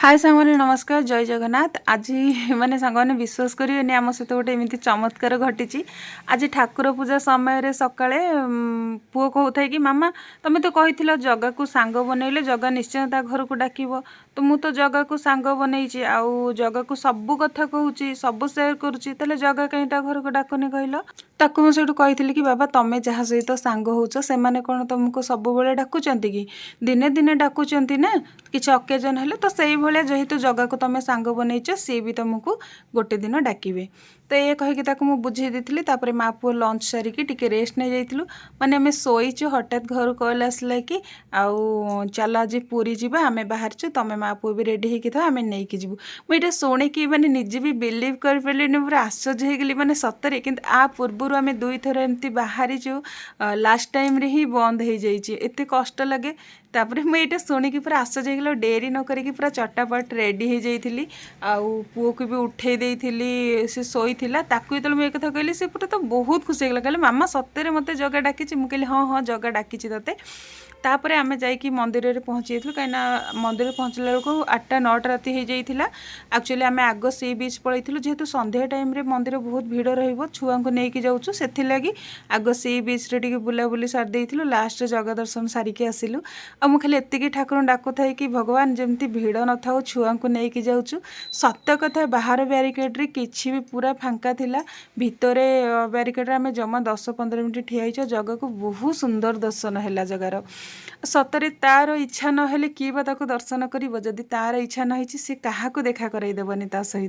हाय सांगने नमस्कार जय जगन्नाथ। आज माने सांगने विश्वास करेंगे आम सहित गोटे एमती चमत्कार घटी। आज ठाकुर पूजा समय सकाଳେ पुओ कहता कि मामा तुम्हें तो कही जगा को सांग बनइले जगा निश्चय ता घर को डाक तो मु तो जगा को सांग बनई आउ जगा को सबू कथा कहूँ सब सेयार करुच्ची जगा कहीं घर को डाकनी कहल। ताकू मुझे कही कि बाबा तुम्हें जहाँ सहित सांग होच से कौन तुमको सब डाकुंट कि दिने दिने डाकुंट ना किसी अकेजन है तो से भाया जेहेतु जगह को तुम सांग बनईच सी भी तुमको गोटे दिन डाकबे। तो ये कहीकि मुझे बुझे देती माँ पुओ लंच सारिकी टिके रेस्ट नहीं जाइलु माने आम शोचु हठात घर कॉल आसला कि आउ चल आज पूरी जावा आम बाहर तुम माँ पुओ भी रेडी होगी था आम नहीं जीवु। मुझे शुणिकी मैंने निजे भी बिलीव कर पारे पूरा आश्चर्य होगली माने सतरे कि आ पूर्वर आम दुई थर एमती बाहरी लास्ट टाइम रे ही बंद हो जाइए एत कष्ट लगे। तापर मुझे शुणिकी पूरा आश्चर्य होगला डेरी न करी पूरा चटापट रेडी हो जाइली आउ पुओ को भी उठे देती से शोई ताकू जो मुझे कथा कहली से पूरा तो बहुत खुशी होगा कहले मामा सତରେ मत जगह डाकी मुझे कहली हाँ हाँ जगह डाकी ते। तापर आम जाइए मंदिर में पहुँची कहीं मंदिर पहुँचला बेलू 8टा 9टा राति हो जाइला। एक्चुअली आम आग सी बीच पलैलु जेहेतु संध्या टाइम रे मंदिर बहुत भिड़ रुआ को लेकिन जाऊँ से लगी आग सी बीच रे बुलाबुली सारी देइथिलु लास्ट जगह दर्शन सारिकी आसिलु। आ मु खाली एतिकी ठाकुर डाकु थाए कि भगवान जमती भिड़ न था छुआ को लेकिन जाऊँ। सत्य कथा बाहर ब्यारिकेड्रे किसी भी पूरा फांका थिला भितर ब्यारिकेड्रे आम जमा 10-15 मिनट ठिया जगह को बहुत सुंदर दर्शन है जगार। सतरे तार इच्छा ना किए बा ताको दर्शन कर जदि तार इच्छा नहीं सी क्या देखा करईदेवनी ता सहित।